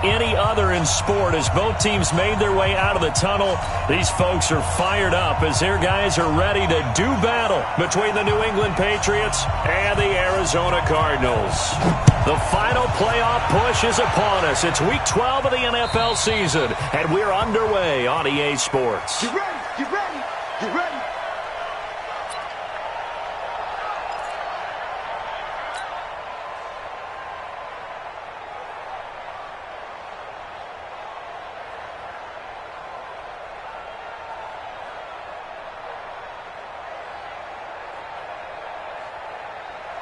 any other in sport. As both teams made their way out of the tunnel, these folks are fired up as their guys are ready to do battle between the New England Patriots and the Arizona Cardinals. The final playoff push is upon us. It's Week 12 of the NFL season, and we're underway on EA Sports. Get ready, get ready, get ready.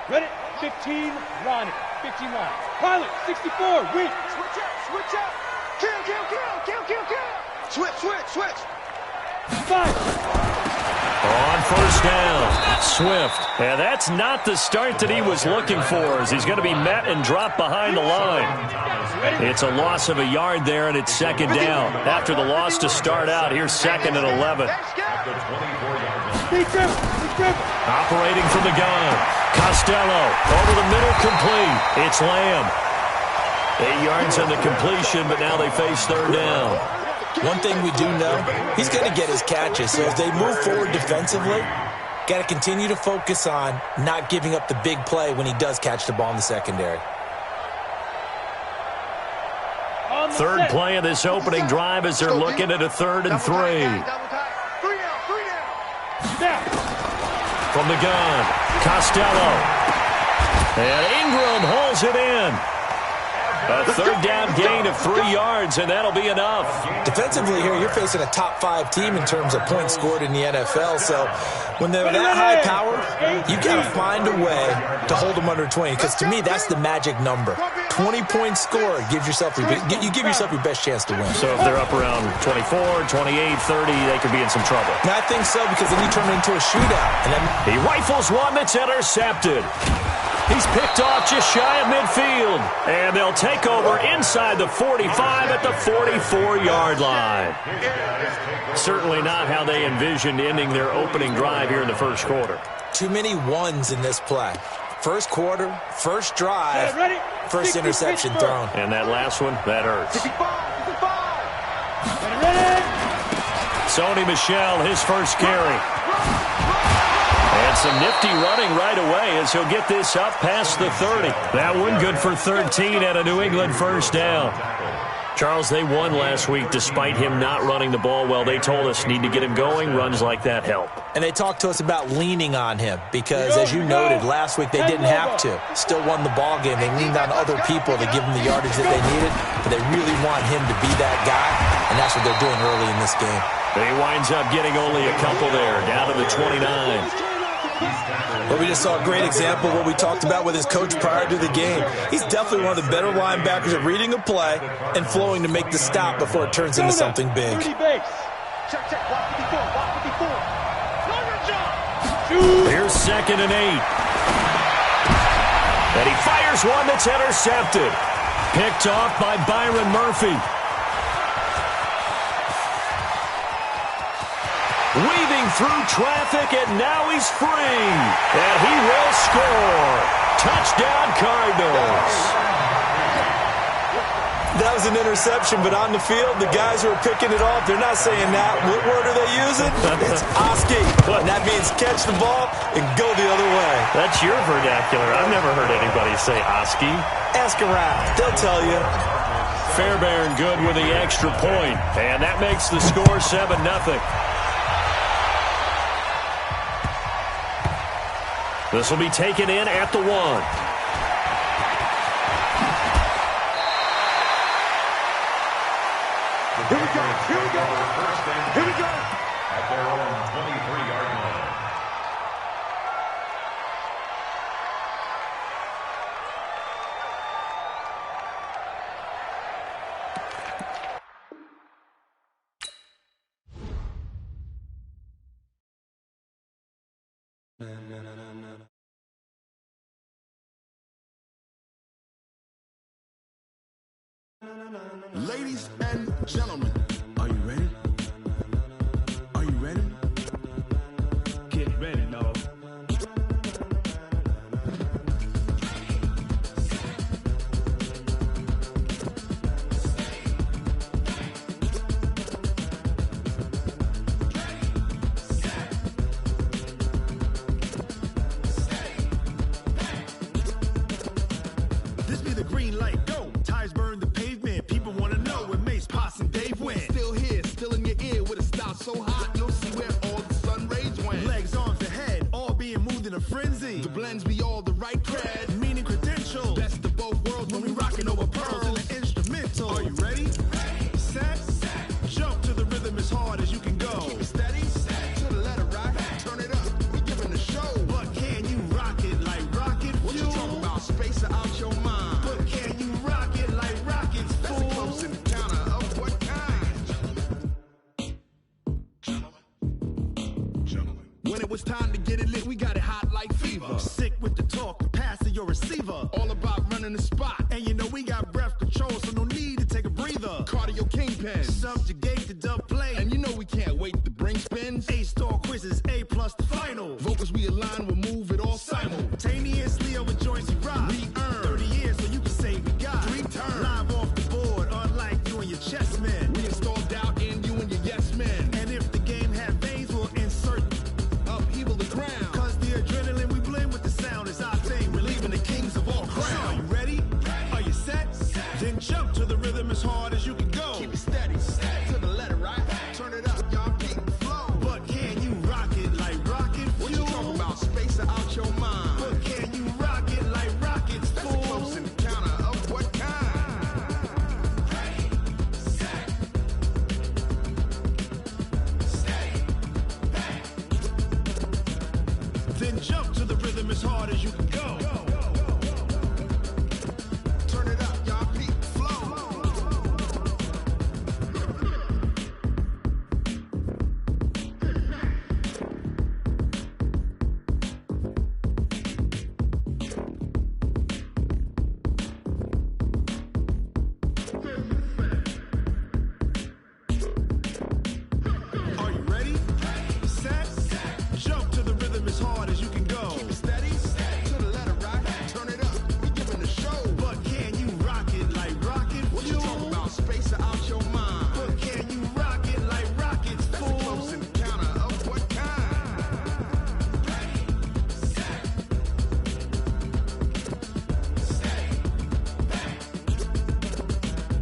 Ready, 15, line it, 15 line. Pilot, 64, wait. Switch out. Kill. Switch. 5. On first down, Swift. And that's not the start that he was looking for, as he's going to be met and dropped behind the line. It's a loss of a yard there, and it's second down. After the loss to start out, here's second and 11. Operating from the gun. Costello over the middle, complete. It's Lamb. 8 yards on the completion, but now they face third down. One thing we do know, he's going to get his catches. So as they move forward defensively, got to continue to focus on not giving up the big play when he does catch the ball in the secondary. Third play of this opening drive as they're looking at a 3rd and 3. From the gun, Costello. And Ingram holds it in. A third down gain of 3 yards, and that'll be enough. Defensively here, you're facing a top 5 team in terms of points scored in the NFL. So when they're that high powered, you got to find a way to hold them under 20. Because to me, that's the magic number. 20 points scored gives yourself you give yourself your best chance to win. So if they're up around 24, 28, 30, they could be in some trouble. And I think so, because then you turn it into a shootout. And then he rifles one that's intercepted. He's picked off just shy of midfield. And they'll take over inside the 45 at the 44-yard line. Certainly not how they envisioned ending their opening drive here in the first quarter. Too many ones in this play. First quarter, first drive, first interception thrown. And that last one, that hurts. Sony Michel, his first carry. And some nifty running right away as he'll get this up past the 30. That one good for 13 and a New England first down. Charles, they won last week despite him not running the ball well. They told us need to get him going. Runs like that help. And they talked to us about leaning on him because, as you noted, last week they didn't have to. Still won the ball game. They leaned on other people to give them the yardage that they needed, but they really want him to be that guy, and that's what they're doing early in this game. He winds up getting only a couple there, down to the 29. But we just saw a great example of what we talked about with his coach prior to the game. He's definitely one of the better linebackers at reading a play and flowing to make the stop before it turns into something big. Here's second and 8. And he fires one that's intercepted. Picked off by Byron Murphy. Weaving through traffic, and now he's free. And he will score. Touchdown, Cardinals. That was an interception, but on the field, the guys who are picking it off, they're not saying that. What word are they using? It's Oski. And that means catch the ball and go the other way. That's your vernacular. I've never heard anybody say Oski. Ask around. They'll tell you. Fairbairn good with the extra point. And that makes the score 7-0. This will be taken in at the 1. Here we go. At their own 23-yard line. Ladies and gentlemen, are you ready? Are you ready? Get ready, dog. ready? Set, jump to the rhythm as hard as you can go. Keep it steady, to the letter, right? Turn it up, we giving the show. But can you rock it like rocket fuel? What you talking about? Space out your mind. But can you rock it like rockets, fool? That's a close encounter of what kind? Gentlemen. When it was time to get it lit, we got it hot like fever. Sick with the talk, the pass to your receiver. All about running the spot. And you know we got breath control, so no need to take a breather. Cardio kingpin, subjugate the dub play. And you know we can't wait to bring spins. A-star quizzes, A+ the final. Vocals we align, we'll move it all simultaneously over joints we rock. We earn 30 years, so you can say we got 3 turns. Live off the board, unlike you and your chess men. We install doubt in you and your yes men. And if the game had veins, we'll insert upheaval the ground. Cause the adrenaline we blend with the sound is our thing. We're leaving the kings of all crowns. So are you ready? Are you set? Then jump to the rhythm as hard as you can go. Keep it steady, to the letter, right? Turn it up, y'all keep the flow. But can you rock it like rocket fuel? What you talking about? Space out your mind. But can you rock it like rockets, fool? That's a close encounter of what kind? Ready, set, steady, back. Then jump to the rhythm as hard as you can go. Turn it up, y'all keep the flow. Are you ready? Set, jump to the rhythm as hard as you can go. Keep it steady, to the letter, right? Turn it up, we giving the show. But can you rock it like rocket fuel? What you talking about? Space out your mind. But can you rock it like rockets, fool? That's a close encounter of what kind? Ready, set, steady, back.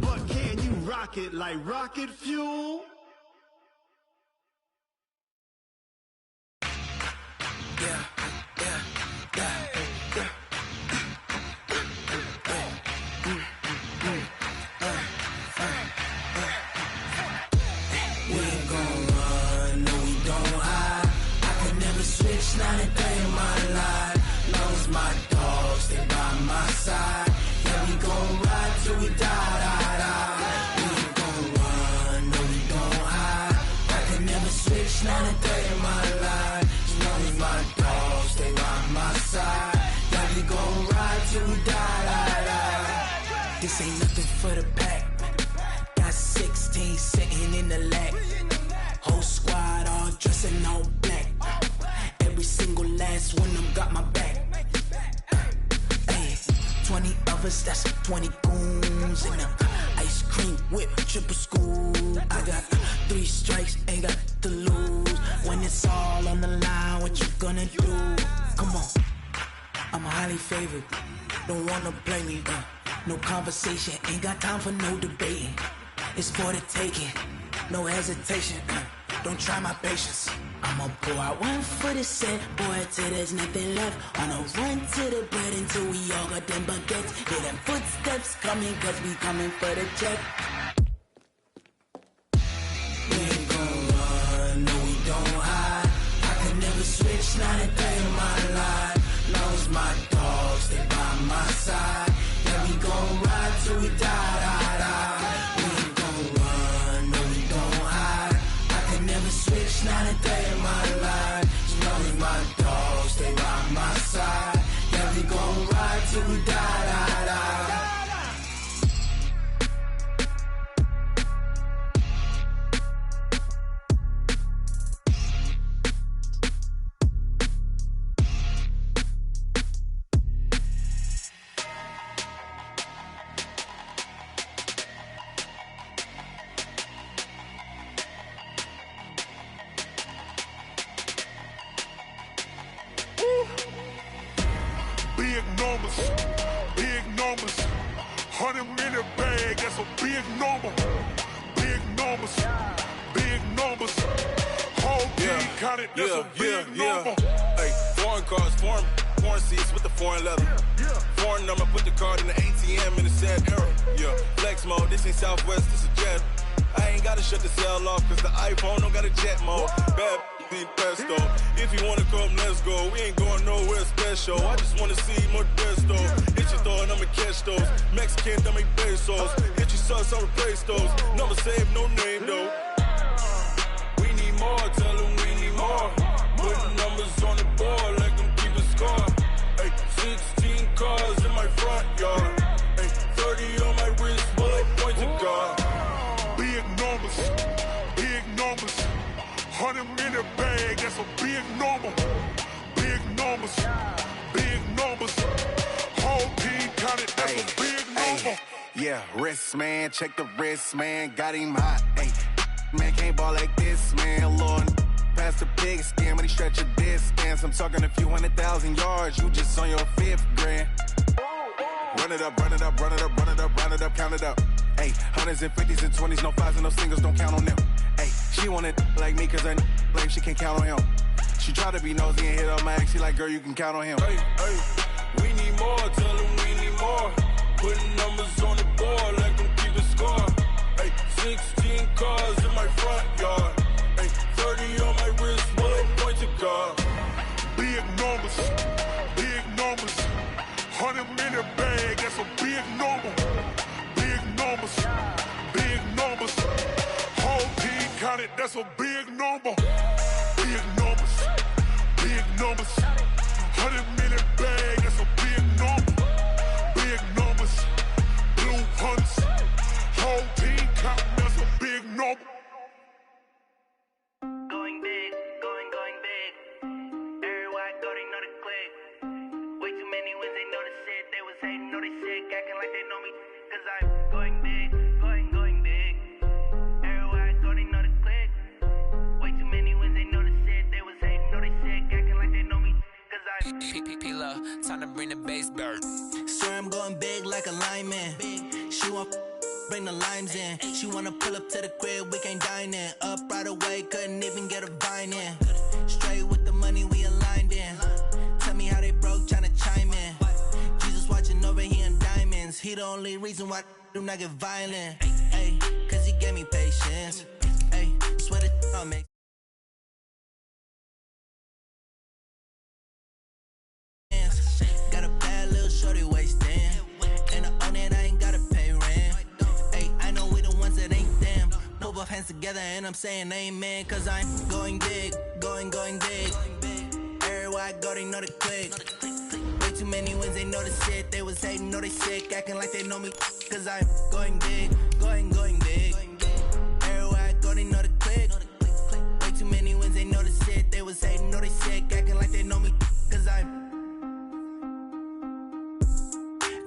But can you rock it like rocket fuel? We ain't gon' run, no we don't hide. I could never switch, not a day in my life. Long as my dogs stay by my side. Yeah, we gon' ride till we die, die, die. We ain't gon' run, no we don't hide. I could never switch, not a day in my life. As long as my dogs stay by my side. Yeah, we gon' ride till we die, die, die. This ain't nothing for the pack. Got 16 sitting in the lap. Whole squad all dressed in all black. Every single last one of them got my back. Hey, 20 of us, that's 20 goons. In the ice cream whip, triple scoop. I got 3 strikes, ain't got to lose. When it's all on the line, what you gonna do? Come on, I'm highly favored. Don't wanna play me, no conversation, ain't got time for no debating. It's for the taking, no hesitation. Don't try my patience. I'ma pour out one for the set, boy, till there's nothing left. On a run to the bread until we all got them baguettes. Hear them footsteps coming, cause we coming for the check. We ain't gon' run, no we don't hide. I could never switch, not a day in my life. Long as my dogs stay by my side. Yeah, we gon' ride till we die, die, die. We ain't gon' run, no we don't hide. I could never switch, not a day in my life. As long as my dogs stay by my side. Yeah, we gon' ride till we die, die, die. Big numbers, 100-minute bag, that's a big number. Big numbers, whole team counted, that's a big number. Hey, foreign cars for me, corn seats with the foreign leather. Foreign number, put the card in the ATM in the sad era. Yeah, flex mode, this ain't Southwest, this is Jet. I ain't gotta shut the cell off, cause the iPhone don't got a jet mode. Bad need pesto. If you wanna come, let's go. We ain't going nowhere special. I just wanna see Modesto. Hit your thought, I'ma catch those. Mexican, don't make pesos. Hit your sus, I'll replace those. Number save, no name though. We need more, tell them we need more. Putting numbers on the board like them keep a score. Ay, 16 cars in my front yard. Ay, 30 on my wrist, bullet point to God. Big numbers, big numbers. 100 in a bag, that's a big number. Big numbers, big numbers. Whole team counted, that's a big number. Yeah, wrist man, check the wrist man, got him hot. Ay, man can't ball like this, man. Lord, past the pig skin when he stretch a distance. I'm talking a few 100,000 yards, you just on your 5th grand. Run it up, run it up, run it up, run it up, run it up, count it up. Ay, 100s and 50s and 20s, no 5s and no singles, don't count on them. Ay, she want it like me, cause her blame, she can't count on him. She try to be nosy and hit up my ex, she like, girl, you can count on him. Hey, hey, we need more, tell them we need more. Putting numbers on the board like them keep a score. Hey, 16 cars in my front yard. Hey, 30 on my wrist, bullet point to God. Big numbers, big numbers. 100 in a bag, that's a big number. Big numbers, big numbers. Whole team counted, that's a big number. Big numbers, big numbers. 100 in a bag, that's a big number. Big numbers, blue hunts. Whole team counting, that's a big number. Going big, going big. Everywhere I go, they know the click. Way too many wins, they know the shit. They was hating, know they sick, acting like they know me. Cause I'm going big, going big. Everywhere I go, they know the click. Way too many wins, they know the shit. They was hating, know they sick, acting like they know me. Cause I'm P-P-P-Love, time to bring the bass bird. Swear I'm going big like a lineman. She want bring the limes in. She wanna pull up to the crib, we can't dine in. Up right away, couldn't even get a vine in. Straight with the money we aligned in. Tell me how they broke, tryna chime in. Jesus watching over here in diamonds. He the only reason why I do not get violent. Ay, cause he gave me patience. Ay, swear the I'll make. Got a bad little shorty wasting. And I own it, I ain't gotta pay rent. Ay, I know we the ones that ain't them. Put both hands together and I'm saying amen. Cause I'm going big, going big. Everywhere I go, they know the click. Way too many wins, they know the shit. They was hating, know they sick, acting like they know me. Cause I'm going big, going big. Everywhere I go, they know the click. Way too many wins, they know the shit. They was hating, know they sick, acting like they know me. Cause I'm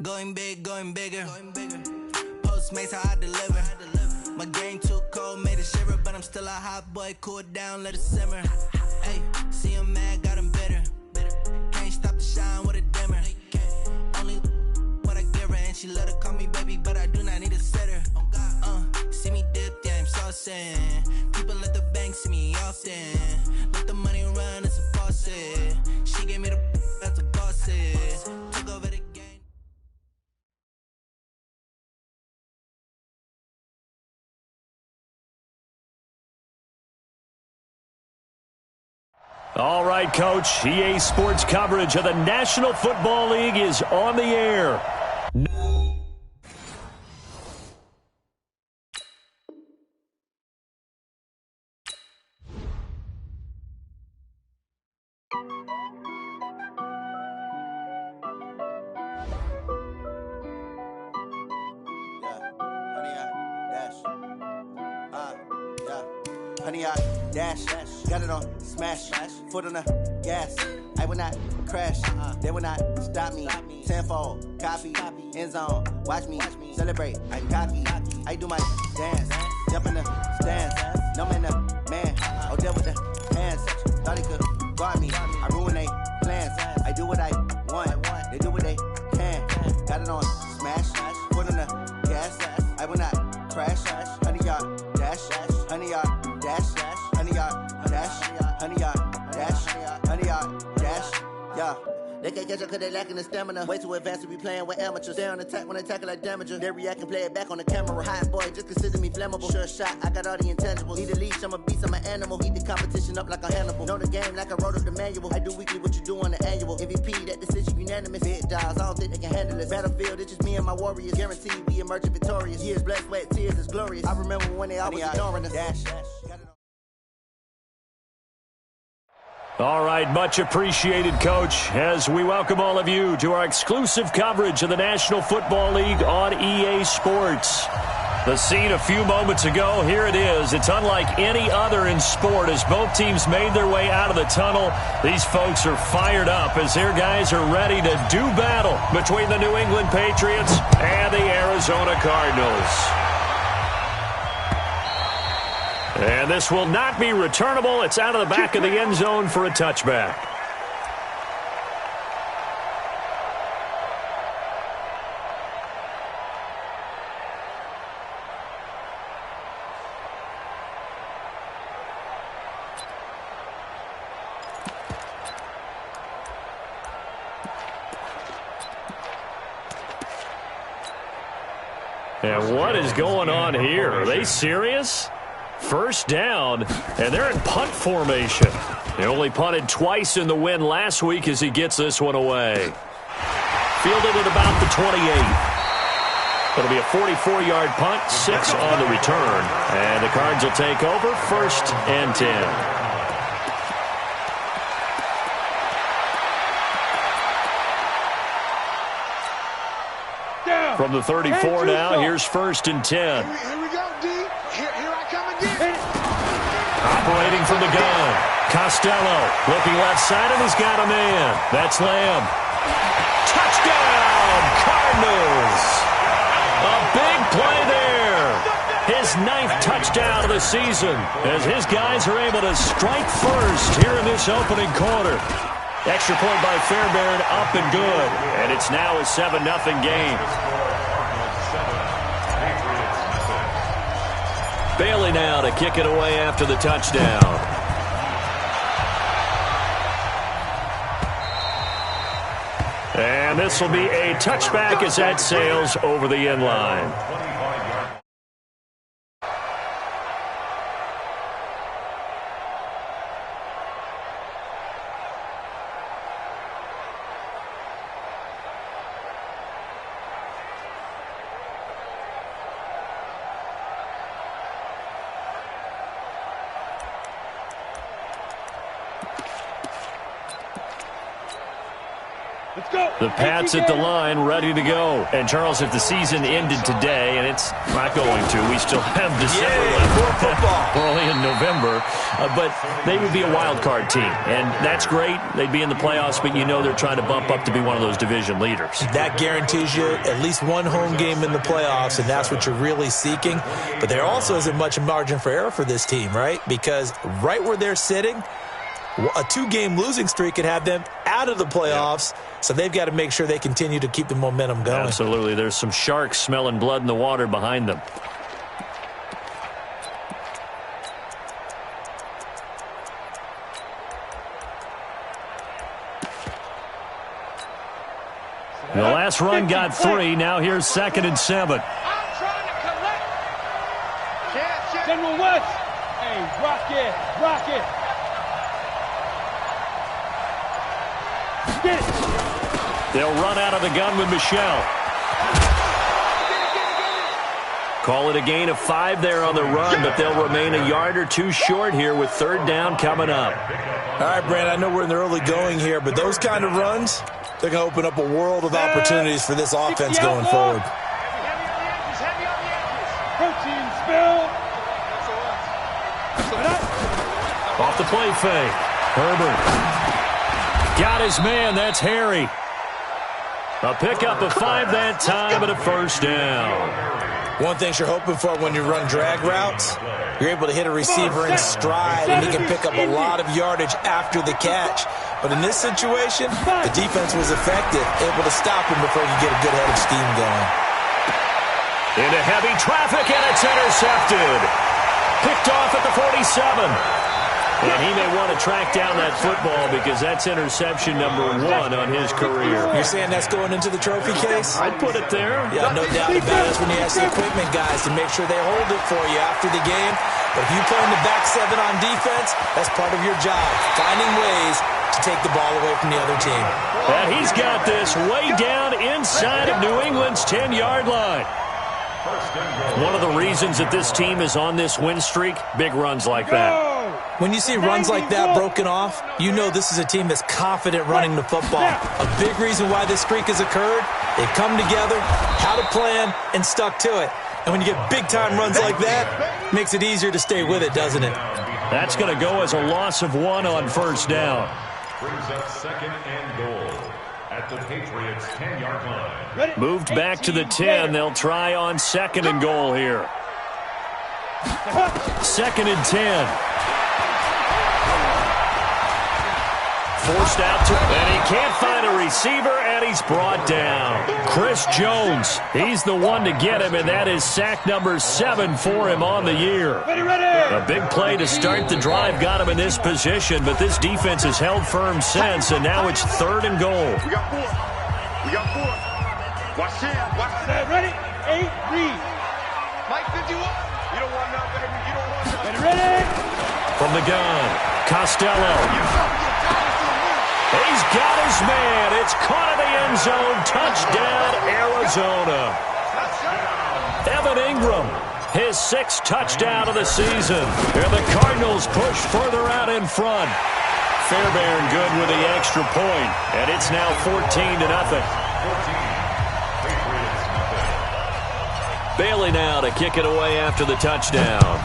going big, going bigger. Postmates how I deliver. My game too cold, made it shiver, but I'm still a hot boy. Cool it down, let it simmer. Hey, see him mad, got him bitter. Can't stop the shine with a dimmer. Only what I give her, and she let her call me baby, but I do not need a sitter. See me dip, yeah, I'm saucing. People at the bank see me often. Let the money run, it's a faucet. She gave me the that's a boss it. Took over the game. All right, Coach. EA Sports coverage of the National Football League is on the air. Honey, I dash, got it on smash, foot on the gas. I will not crash, they will not stop me. Tenfold, copy, end zone, watch me celebrate. I'm cocky, I do my dance, jump in the stands. No man, the man, oh, deal with the hands. Thought he could guard me, I ruin they plans. I do what I want, they do what they can. Got it on smash, foot on the gas. I will not crash, honey, y'all dash, honey, y'all dash, honey, y'all dash, honey, y'all dash, honey, y'all dash, yeah. They can't catch up cause they lacking the stamina. Way too advanced to be playing with amateurs. Stay on attack when they tackle like damager. They react and play it back on the camera. Hot boy, just consider me flammable. Sure shot, I got all the intangibles. Need a leash, I'm a beast, I'm an animal. Heat the competition up like a Hannibal. Know the game like I wrote up the manual. I do weekly what you do on the annual. MVP, that decision unanimous. Big dogs, I don't think they can handle it. Battlefield, it's just me and my warriors. Guaranteed we emerging victorious. Years, blood, sweat, tears is glorious. I remember when they always ignoring us. Dash. All right, much appreciated, Coach, as we welcome all of you to our exclusive coverage of the National Football League on EA Sports. The scene a few moments ago, here it is. It's unlike any other in sport as both teams made their way out of the tunnel. These folks are fired up as their guys are ready to do battle between the New England Patriots and the Arizona Cardinals. And this will not be returnable. It's out of the back of the end zone for a touchback. And what is going on here? Are they serious? First down, and they're in punt formation. They only punted twice in the win last week as he gets this one away. Fielded at about the 28. It'll be a 44-yard punt, 6 on the return. And the Cards will take over, 1st and 10. From the 34 now, here's 1st and 10. Here we go, D. Here I come again. Operating from the gun. Costello looking left side, and he's got a man. That's Lamb. Touchdown, Cardinals. A big play there. His 9th touchdown of the season as his guys are able to strike first here in this opening quarter. Extra point by Fairbairn, up and good. And it's now a 7-0 game. Bailey now to kick it away after the touchdown. And this will be a touchback as that sails over the end line. The Pats at the line, ready to go. And, Charles, if the season ended today, and it's not going to, we still have December left. We're only in November. But they would be a wild card team. And that's great. They'd be in the playoffs, but you know they're trying to bump up to be one of those division leaders. That guarantees you at least one home game in the playoffs, and that's what you're really seeking. But there also isn't much margin for error for this team, right? Because right where they're sitting, a 2-game losing streak could have them out of the playoffs, so they've got to make sure they continue to keep the momentum going. Absolutely. There's some sharks smelling blood in the water behind them. The last run got 3. Now here's 2nd and 7. General West. Hey, rock it. They'll run out of the gun with Michelle. Call it a gain of 5 there on the run, but they'll remain a yard or 2 short here with 3rd down coming up. All right, Brand, I know we're in the early going here, but those kind of runs, they're going to open up a world of opportunities for this offense going forward. Protein spill. Off the play fake. Herbert. Got his man. That's Harry. A pickup of 5 that time and a 1st down. One thing you're hoping for when you run drag routes, you're able to hit a receiver in stride, and he can pick up a lot of yardage after the catch. But in this situation, the defense was effective, able to stop him before he could get a good head of steam going. Into heavy traffic, and it's intercepted. Picked off at the 47. And he may want to track down that football because that's interception number 1 on his career. You're saying that's going into the trophy case? I'd put it there. Yeah, no doubt about it. That's when you ask the equipment guys to make sure they hold it for you after the game. But if you play in the back 7 on defense, that's part of your job, finding ways to take the ball away from the other team. And he's got this way down inside of New England's 10-yard line. One of the reasons that this team is on this win streak, big runs like that. When you see runs like that broken off, you know this is a team that's confident running the football. A big reason why this streak has occurred, they've come together, had a plan, and stuck to it. And when you get big-time runs like that, it makes it easier to stay with it, doesn't it? That's going to go as a loss of 1 on first down. Brings up 2nd and goal at the Patriots' 10-yard line. Moved back to the 10. They'll try on 2nd and goal here. 2nd and 10. Forced out to, and he can't find a receiver, and he's brought down. Chris Jones, he's the one to get him, and that is sack number 7 for him on the year. A big play to start the drive got him in this position, but this defense has held firm since, and now it's 3rd and goal. We got 4. We got 4. Watch it. Watch it. Ready? 8, read. Mike 51. You don't want nothing, baby. You don't want nothing. Ready? From the gun, Costello. He's got his man. It's caught in the end zone. Touchdown, Arizona. Evan Ingram, his 6th touchdown of the season. And the Cardinals push further out in front. Fairbairn good with the extra point. And it's now 14-0. Bailey now to kick it away after the touchdown.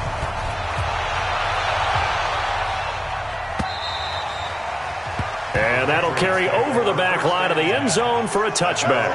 And that'll carry over the back line of the end zone for a touchback.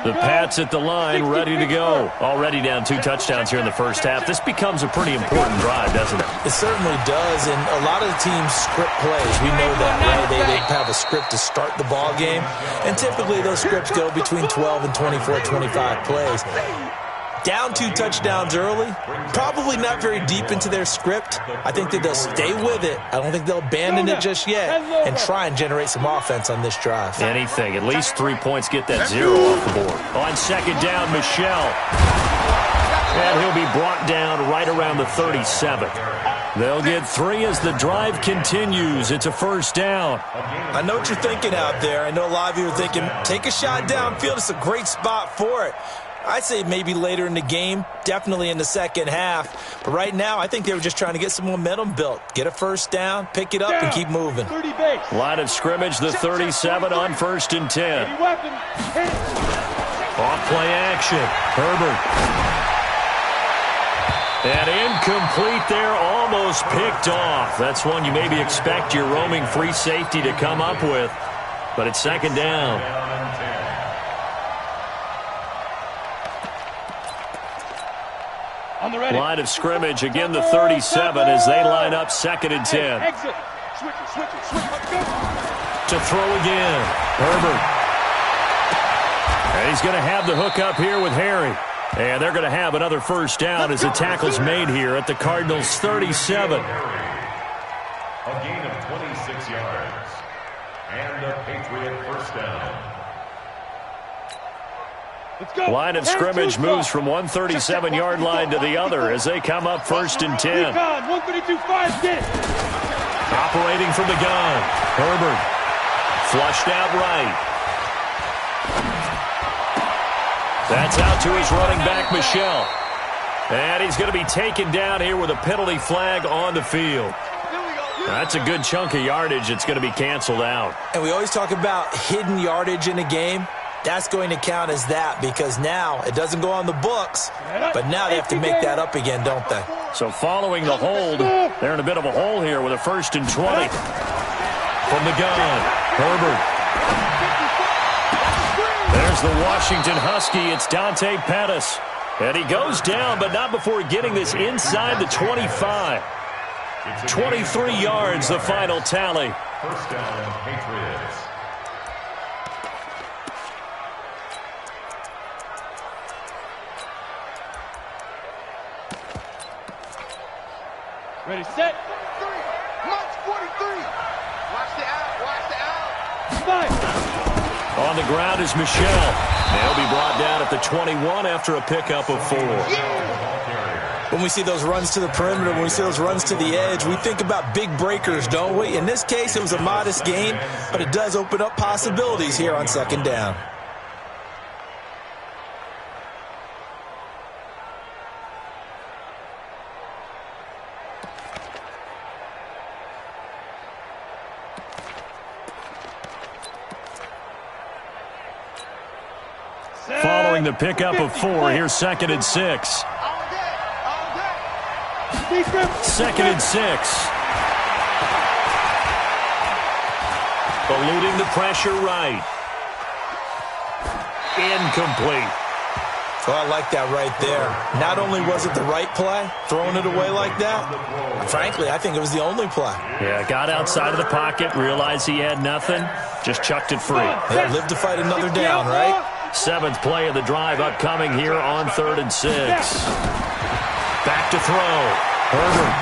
The Pats at the line, ready to go. Already down 2 touchdowns here in the first half. This becomes a pretty important drive, doesn't it? It certainly does, and a lot of the teams script plays. We know that, right? They have a script to start the ball game, and typically those scripts go between 12 and 24, 25 plays. Down 2 touchdowns early, probably not very deep into their script. I think that they'll stay with it. I don't think they'll abandon it just yet and try and generate some offense on this drive. Anything. At least 3 points get that 0 off the board. On 2nd down, Michelle. And he'll be brought down right around the 37. They'll get 3 as the drive continues. It's a first down. I know what you're thinking out there. I know a lot of you are thinking, take a shot downfield. It's a great spot for it. I'd say maybe later in the game, definitely in the second half. But right now, I think they were just trying to get some momentum built. Get a first down, pick it up, and keep moving. Line of scrimmage, the 37 on 1st and 10. Off play action. Herbert. And incomplete there, almost picked off. That's one you maybe expect your roaming free safety to come up with. But it's 2nd down. Line of scrimmage, again the 37 as they line up 2nd and 10. To throw again, Herbert. And he's going to have the hook up here with Harry. And they're going to have another first down as the tackle's made here at the Cardinals' 37. A gain of 26 yards. And a Patriot first down. Line of scrimmage moves from one 37-yard line to the other as they come up 1st and 10. Operating from the gun, Herbert. Flushed out right. That's out to his running back, Michelle. And he's going to be taken down here with a penalty flag on the field. That's a good chunk of yardage. It's going to be canceled out. And we always talk about hidden yardage in a game. That's going to count as that because now it doesn't go on the books, but now they have to make that up again, don't they? So following the hold, they're in a bit of a hole here with a 1st and 20. From the gun, Herbert. There's the Washington Husky. It's Dante Pettis. And he goes down, but not before getting this inside the 25. 23 yards, the final tally. First down, Patriots. Ready, set. March 43. Watch the out. Watch the out. Five. On the ground is Michelle. They'll be brought down at the 21 after a pickup of 4. When we see those runs to the perimeter, when we see those runs to the edge, we think about big breakers, don't we? In this case, it was a modest gain, but it does open up possibilities here on second down. Following the pickup of 4, here's 2nd and 6. Second and 6. Eluding the pressure right. Incomplete. Oh, I like that right there. Not only was it the right play, throwing it away like that, frankly, I think it was the only play. Yeah, got outside of the pocket, realized he had nothing, just chucked it free. Yeah, lived to fight another down, right? 7th play of the drive upcoming here on 3rd and 6. Back to throw. Herbert.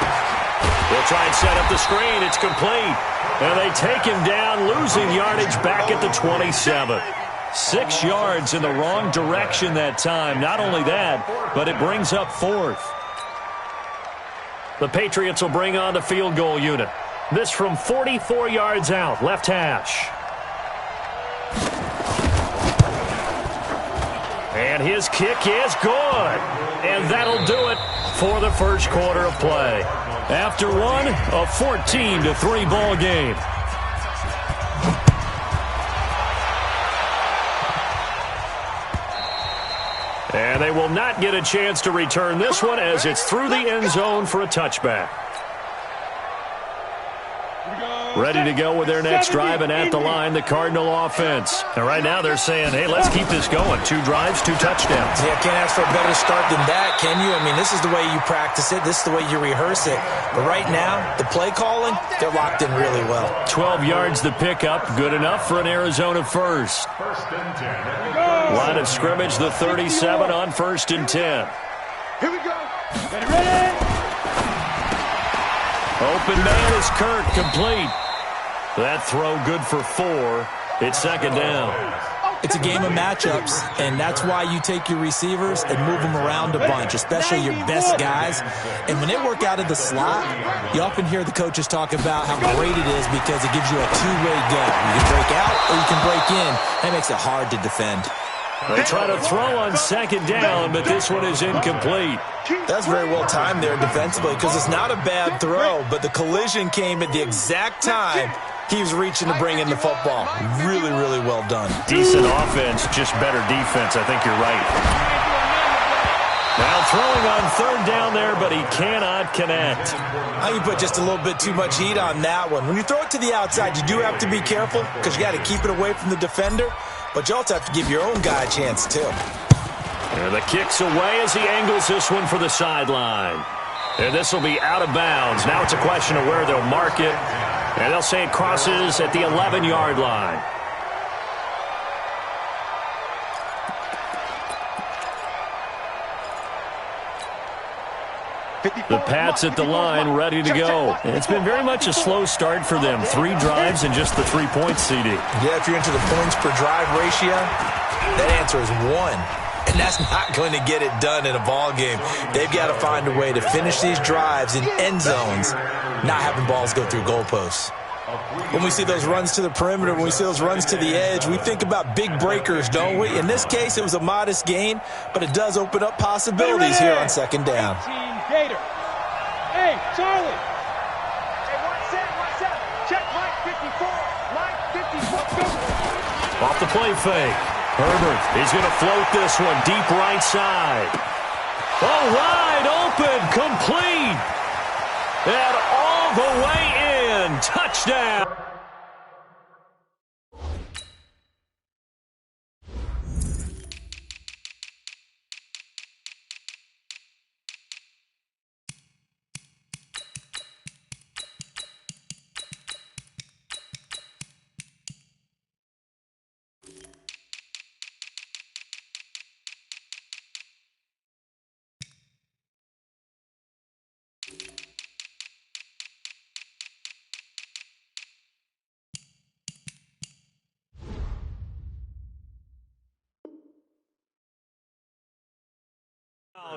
They'll try and set up the screen. It's complete. And they take him down, losing yardage back at the 27. 6 yards in the wrong direction that time. Not only that, but it brings up 4th. The Patriots will bring on the field goal unit. This from 44 yards out, left hash. And his kick is good. And that'll do it for the first quarter of play. After one, a 14-3 ball game. And they will not get a chance to return this one as it's through the end zone for a touchback. Ready to go with their next drive, and at the line, the Cardinal offense. And right now they're saying, hey, let's keep this going. 2 drives, 2 touchdowns. Yeah, can't ask for a better start than that, can you? I mean, this is the way you practice it. This is the way you rehearse it. But right now, the play calling, they're locked in really well. 12 yards the pickup, good enough for an Arizona first. Line of scrimmage, the 37 on 1st and 10. Here we go. Ready. Open man is Kirk, complete. That throw good for 4. It's 2nd down. It's a game of matchups, and that's why you take your receivers and move them around a bunch, especially your best guys. And when they work out of the slot, you often hear the coaches talk about how great it is because it gives you a two-way go. You can break out or you can break in. That makes it hard to defend. They try to throw on 2nd down, but this one is incomplete. That's very well timed there defensively because it's not a bad throw, but the collision came at the exact time he was reaching to bring in the football. Really, really well done. Decent offense, just better defense. I think you're right. Now throwing on 3rd down there, but he cannot connect. You put just a little bit too much heat on that one. When you throw it to the outside, you do have to be careful because you got to keep it away from the defender, but you also have to give your own guy a chance too. And the kick's away as he angles this one for the sideline. And this will be out of bounds. Now it's a question of where they'll mark it. And they'll say it crosses at the 11-yard line. The Pats at the line, ready to go. It's been very much a slow start for them. 3 drives and just the 3 points, CD. Yeah, if you're into the points per drive ratio, that answer is 1. And that's not going to get it done in a ball game. They've got to find a way to finish these drives in end zones, not having balls go through goalposts. When we see those runs to the perimeter, when we see those runs to the edge, we think about big breakers, don't we? In this case, it was a modest gain, but it does open up possibilities here on 2nd down. Gator. Hey, Charlie. Hey, one set. Check line 54. Line 54. Off the play fake. Herbert, he's going to float this one deep right side. Oh, wide open, complete. And all the way in. Touchdown.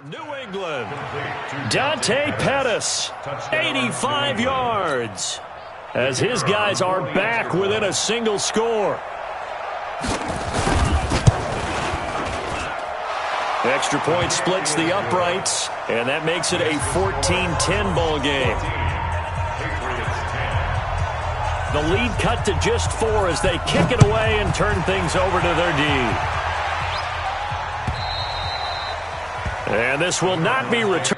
New England, Dante Pettis, 85 yards, as his guys are back within a single score. Extra point splits the uprights, and that makes it a 14-10 ball game. The lead cut to just 4 as they kick it away and turn things over to their D. And this will not be returned.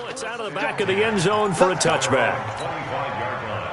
It's out of the back of the end zone for a touchback. 25-yard line.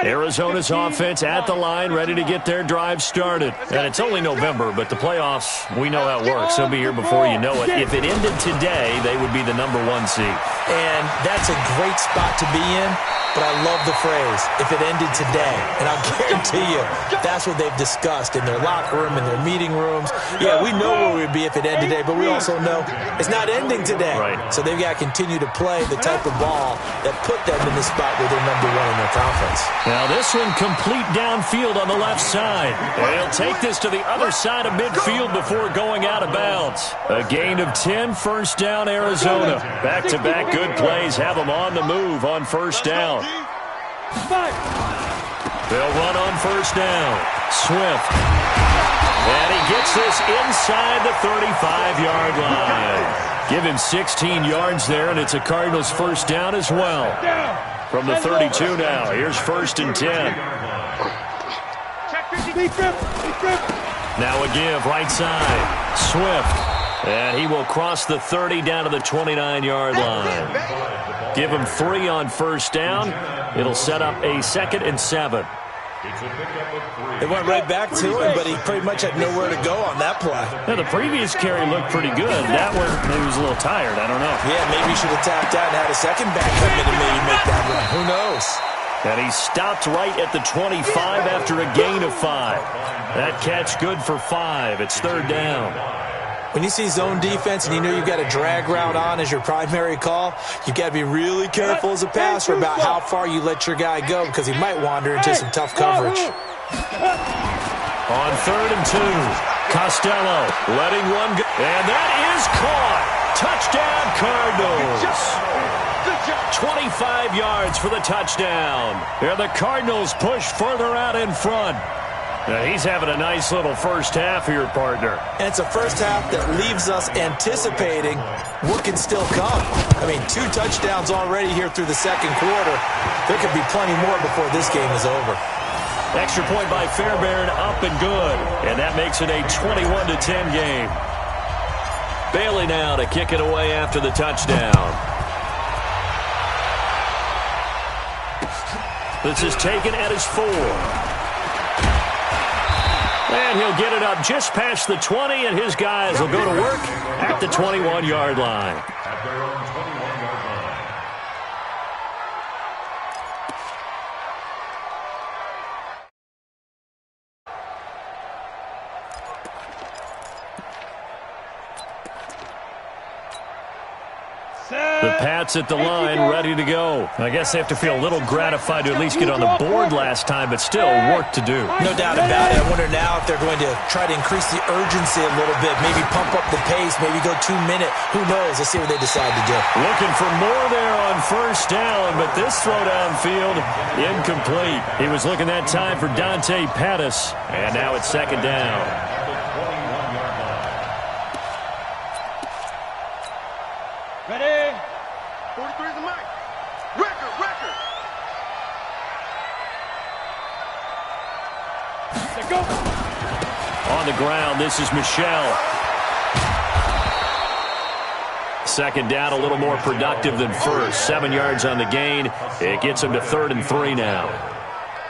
Arizona's offense at the line, ready to get their drive started. And it's only November, but the playoffs, we know how it works. They'll be here before you know it. If it ended today, they would be the #1 seed. And that's a great spot to be in. But I love the phrase, if it ended today. And I'll guarantee you, that's what they've discussed in their locker room, in their meeting rooms. Yeah, we know where we'd be if it ended today, but we also know it's not ending today. Right. So they've got to continue to play the type of ball that put them in the spot where they're #1 in their conference. Now this one complete downfield on the left side. They'll take this to the other side of midfield before going out of bounds. A gain of 10, first down Arizona. Back-to-back good plays have them on the move on first down. They'll run on first down. Swift. And he gets this inside the 35-yard line. Give him 16 yards there, and it's a Cardinals first down as well. From the 32 now, here's 1st and 10. Now a give, right side. Swift. And he will cross the 30 down to the 29-yard line. Give him 3 on first down. It'll set up a 2nd and 7. They went right back to him, but he pretty much had nowhere to go on that play. Now, the previous carry looked pretty good. That one, maybe he was a little tired. I don't know. Yeah, maybe he should have tapped out and had a second back come in and maybe make that run. Who knows? And he stopped right at the 25 after a gain of 5. That catch good for 5. It's 3rd down. When you see zone defense and you know you've got a drag route on as your primary call, you've got to be really careful as a passer about how far you let your guy go because he might wander into some tough coverage. On 3rd and 2, Costello letting one go. And that is caught. Touchdown, Cardinals. 25 yards for the touchdown. And the Cardinals push further out in front. Now, he's having a nice little first half here, partner. And it's a first half that leaves us anticipating what can still come. I mean, 2 touchdowns already here through the second quarter. There could be plenty more before this game is over. Extra point by Fairbairn, up and good. And that makes it a 21-10 game. Bailey now to kick it away after the touchdown. This is taken at his 4. And he'll get it up just past the 20, and his guys will go to work at the 21-yard line. At their own 21-yard line. The Pats at the line, ready to go. I guess they have to feel a little gratified to at least get on the board last time, but still work to do. No doubt about it. I wonder now if they're going to try to increase the urgency a little bit, maybe pump up the pace, maybe go 2 minute. Who knows? Let's see what they decide to do. Looking for more there on first down, but this throw downfield, incomplete. He was looking that time for Dante Pettis, and now it's second down. Ready? 43 is the mic. Record. Let go. On the ground, this is Michelle. Second down, a little more productive than first. 7 yards on the gain. It gets him to 3rd and 3 now.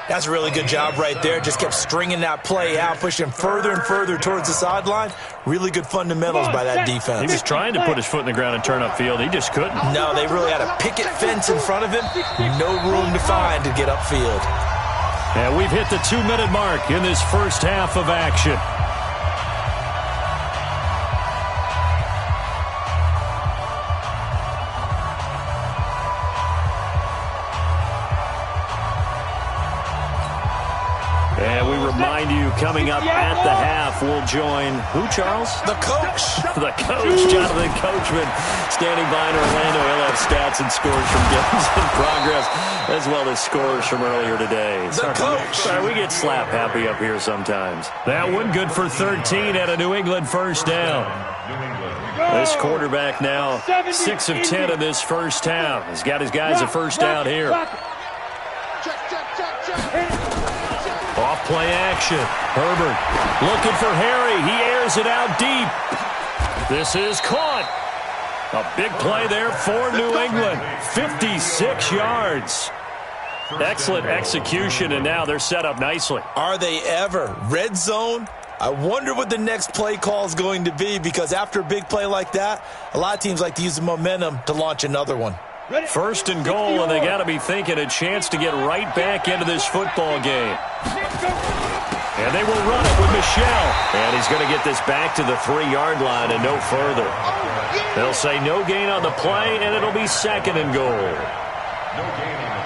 That's a really good job right there. Just kept stringing that play out, pushing further and further towards the sideline. Really good fundamentals by that defense. He was trying to put his foot in the ground and turn upfield. He just couldn't. No, they really had a picket fence in front of him. No room to find to get upfield. And we've hit the 2-minute mark in this first half of action. And we remind you, coming up at the half, we'll join who, Charles? The coach. The coach, Jonathan Coachman, standing by in Orlando. He'll have stats and scores from games in progress, as well as scores from earlier today. The coach. Sorry, we get slap happy up here sometimes. That one good for 13 at a New England first down. This quarterback now 6 of 10 in this first half. He's got his guys a first down here. Off play action. Herbert looking for Harry. He airs it out deep. This is caught. A big play there for New England. 56 yards. Excellent execution, and now they're set up nicely. Are they ever? Red zone? I wonder what the next play call is going to be, because after a big play like that, a lot of teams like to use the momentum to launch another one. First and goal, and they got to be thinking a chance to get right back into this football game. And they will run it with Michelle. And he's going to get this back to the 3-yard line and no further. They'll say no gain on the play, and it'll be second and goal.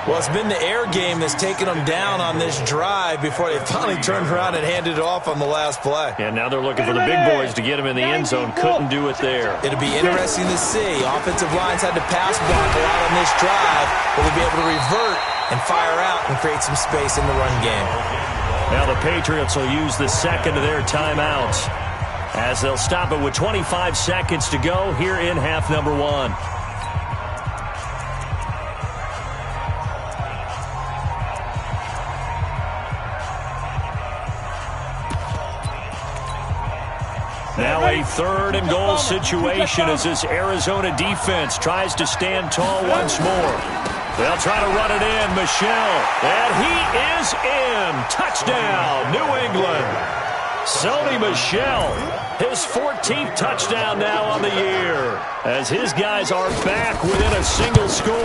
Well, it's been the air game that's taken them down on this drive before they finally turned around and handed it off on the last play. And now they're looking for the big boys to get him in the end zone. Couldn't do it there. It'll be interesting to see. Offensive lines had to pass block a lot on this drive. Will they be able to revert and fire out and create some space in the run game? Now the Patriots will use the second of their timeouts as they'll stop it with 25 seconds to go here in half number 1. Now a 3rd and goal situation as this Arizona defense tries to stand tall once more. They'll try to run it in. Michelle, and he is in. Touchdown, New England. Sony Michel, his 14th touchdown now on the year, as his guys are back within a single score.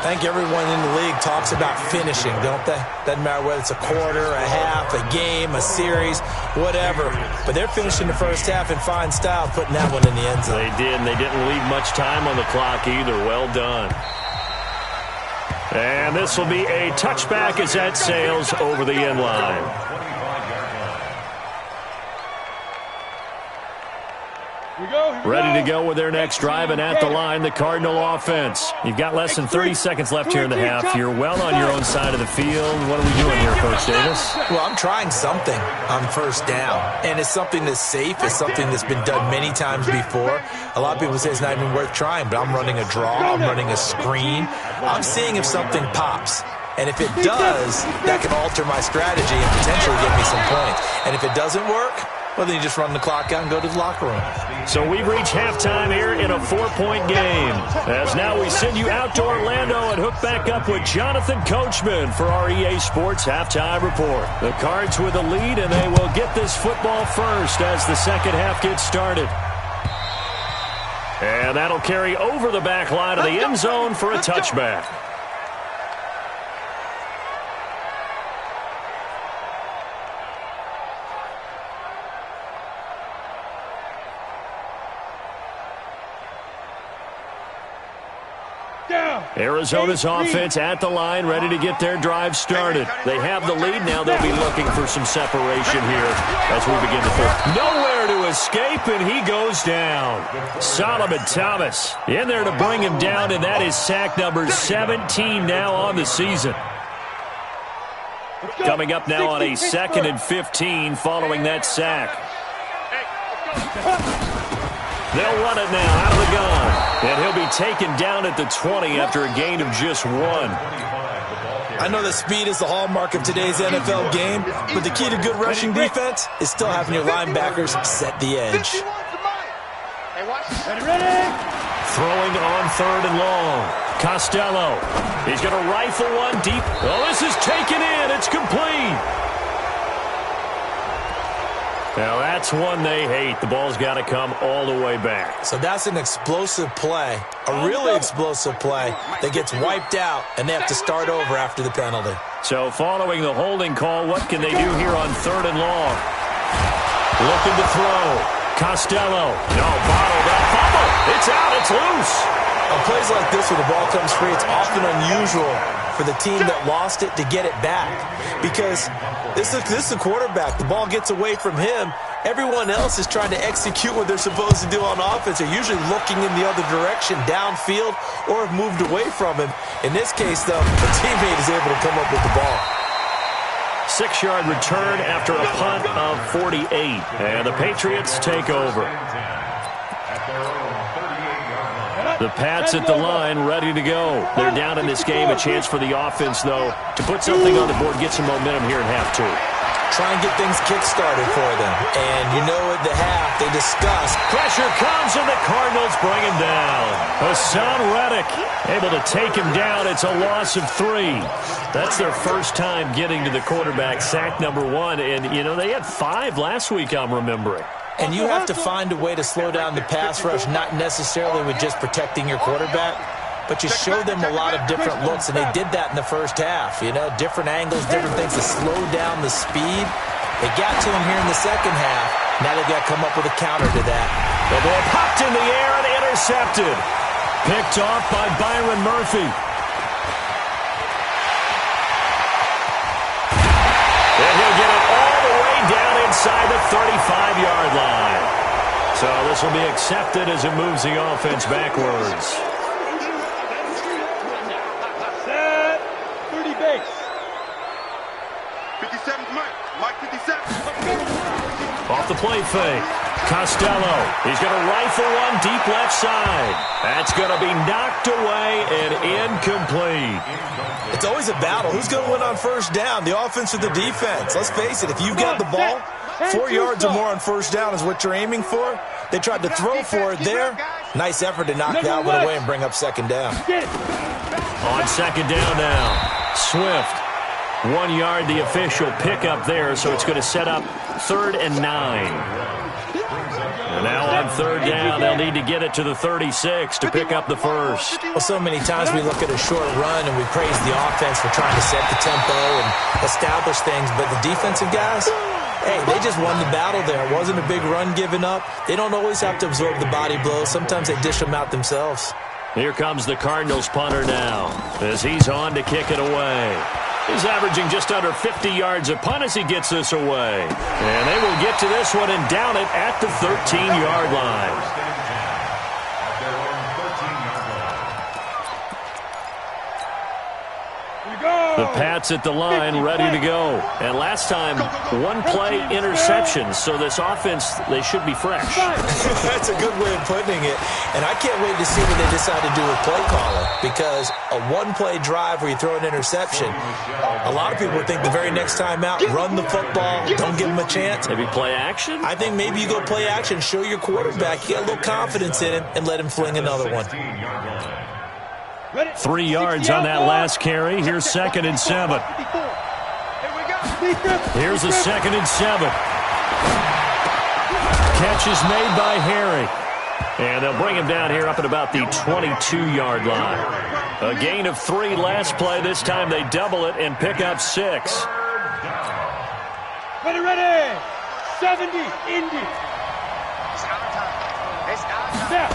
I think everyone in the league talks about finishing, don't they? Doesn't matter whether it's a quarter, a half, a game, a series, whatever. But they're finishing the first half in fine style, putting that one in the end zone. They did, and they didn't leave much time on the clock either. Well done. And this will be a touchback as that sails over the end line. Ready to go with their next drive, and at the line, the Cardinal offense. You've got less than 30 seconds left here in the half. You're well on your own side of the field. What are we doing here, Coach Davis? Well, I'm trying something on first down, and it's something that's safe. It's something that's been done many times before. A lot of people say it's not even worth trying, but I'm running a draw. I'm running a screen. I'm seeing if something pops. And if it does, that can alter my strategy and potentially get me some points. And if it doesn't work, well, then you just run the clock out and go to the locker room. So we've reached halftime here in a 4-point game. As now we send you out to Orlando and hook back up with Jonathan Coachman for our EA Sports Halftime Report. The Cards with the lead, and they will get this football first as the second half gets started. And that'll carry over the back line of the end zone for a touchback. Arizona's offense at the line, ready to get their drive started. They have the lead now. They'll be looking for some separation here as we begin the fourth. Nowhere to escape, and he goes down. Solomon Thomas in there to bring him down, and that is sack number 17 now on the season. Coming up now on a 2nd and 15 following that sack. They'll run it now out of the gun. And he'll be taken down at the 20 after a gain of just 1. I know that speed is the hallmark of today's NFL game, but the key to good rushing defense is still having your linebackers set the edge. Throwing on 3rd and long. Costello. He's going to rifle one deep. Oh, this is taken in. It's complete. Now, that's one they hate. The ball's got to come all the way back. So that's an explosive play, a really explosive play that gets wiped out, and they have to start over after the penalty. So following the holding call, what can they do here on 3rd and long? Looking to throw. Costello. No, bottled up. Fumble. It's out. It's loose. On plays like this where the ball comes free, it's often unusual for the team that lost it to get it back, because this is a quarterback. The ball gets away from him. Everyone else is trying to execute what they're supposed to do on offense. They're usually looking in the other direction, downfield, or have moved away from him. In this case, though, the teammate is able to come up with the ball. 6-yard return after a punt of 48. And the Patriots take over. The Pats at the line, ready to go. They're down in this game. A chance for the offense, though, to put something on the board, get some momentum here in half 2. Try and get things kick-started for them. And you know at the half, they discuss. Pressure comes, and the Cardinals bring him down. Hassan Reddick able to take him down. It's a loss of 3. That's their first time getting to the quarterback, sack number 1. And, you know, they had 5 last week, I'm remembering. And you have to find a way to slow down the pass rush, not necessarily with just protecting your quarterback, but you show them a lot of different looks, and they did that in the first half. You know, different angles, different things to slow down the speed. They got to him here in the second half. Now they've got to come up with a counter to that. The ball popped in the air and intercepted. Picked off by Byron Murphy. And he'll get it all the way down inside the 35-yard line. So this will be accepted as it moves the offense backwards. Set. 30 base. 57's Mike 57. Off the play fake. Costello. He's going to rifle one deep left side. That's going to be knocked away and incomplete. It's always a battle. Who's going to win on first down, the offense or the defense? Let's face it, if you've got the ball, 4 yards or more on first down is what you're aiming for. They tried to throw for it there. Nice effort to knock that one away and bring up second down. On second down now, Swift. 1 yard, the official pickup there, so it's going to set up 3rd and 9. And now on third down, they'll need to get it to the 36 to pick up the first. Well, so many times we look at a short run and we praise the offense for trying to set the tempo and establish things, but the defensive guys, hey, they just won the battle there. It wasn't a big run given up. They don't always have to absorb the body blows. Sometimes they dish them out themselves. Here comes the Cardinals punter now as he's on to kick it away. He's averaging just under 50 yards a punt as he gets this away. And they will get to this one and down it at the 13-yard line. The Pats at the line, ready to go. And last time, 1 play interception. So this offense, they should be fresh. That's a good way of putting it. And I can't wait to see what they decide to do with play calling. Because a 1-play drive where you throw an interception, a lot of people think the very next time out, run the football, don't give them a chance. Maybe play action? I think maybe you go play action, show your quarterback, you got a little confidence in him, and let him fling another one. 3 yards on that last carry. Here's 2nd and 7. Here's a 2nd and 7. Catch is made by Harry. And they'll bring him down here up at about the 22-yard line. A gain of 3 last play. This time they double it and pick up 6. Ready. 70, Indy. It's our time. It's our time. Snap.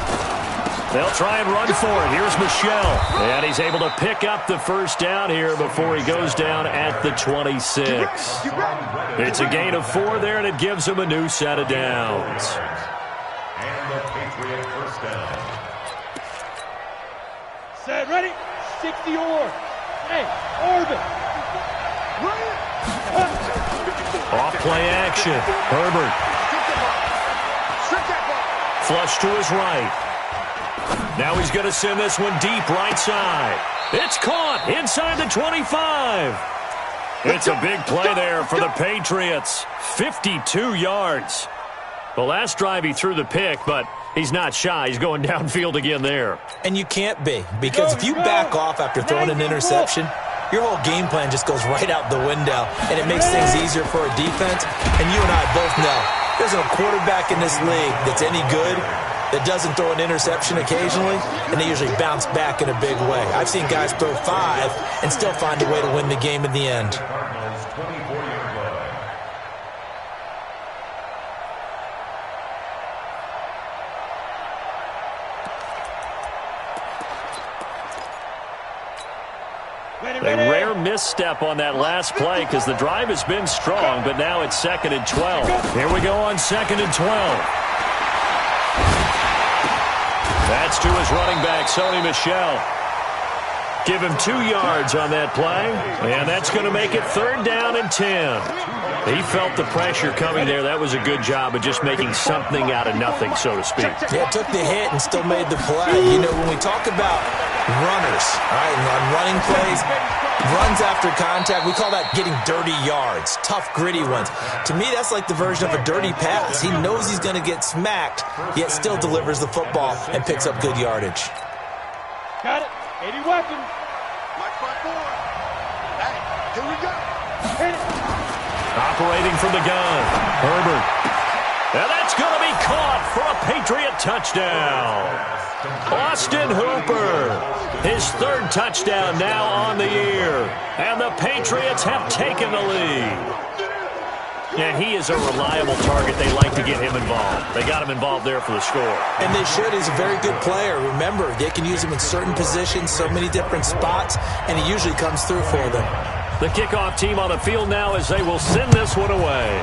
They'll try and run for it. Here's Michelle. And he's able to pick up the first down here before he goes down at the 26. It's a gain of 4 there, and it gives him a new set of downs. And the Patriot first down. Set, ready, 60 or. Hey, orbit. Off play action. Herbert. Flush to his right. Now he's going to send this one deep right side. It's caught inside the 25. It's a big play there for the Patriots. 52 yards. The last drive he threw the pick, but he's not shy. He's going downfield again there. And you can't be, because if you back off after throwing an interception, your whole game plan just goes right out the window, and it makes things easier for a defense. And you and I both know there's a quarterback in this league that's any good that doesn't throw an interception occasionally, and they usually bounce back in a big way. I've seen guys throw 5 and still find a way to win the game in the end. Cardinals 24-yard line. A rare misstep on that last play because the drive has been strong, but now it's 2nd and 12. Here we go on 2nd and 12. That's to his running back, Sony Michel. Give him 2 yards on that play, and that's going to make it 3rd down and 10. He felt the pressure coming there. That was a good job of just making something out of nothing, so to speak. Yeah, took the hit and still made the play. You know, when we talk about runners, all right, on running plays, runs after contact, we call that getting dirty yards, tough, gritty ones. To me, that's like the version of a dirty pass. He knows he's going to get smacked, yet still delivers the football and picks up good yardage. Got it. 80 weapons. marc44. Hey, here we go. Hit it. Operating from the gun, Herbert. And that's going to be caught for a Patriot touchdown. Austin Hooper, his 3rd touchdown now on the year. And the Patriots have taken the lead. Yeah, he is a reliable target. They like to get him involved. They got him involved there for the score. And they should. He's a very good player. Remember, they can use him in certain positions, so many different spots, and he usually comes through for them. The kickoff team on the field now as they will send this one away.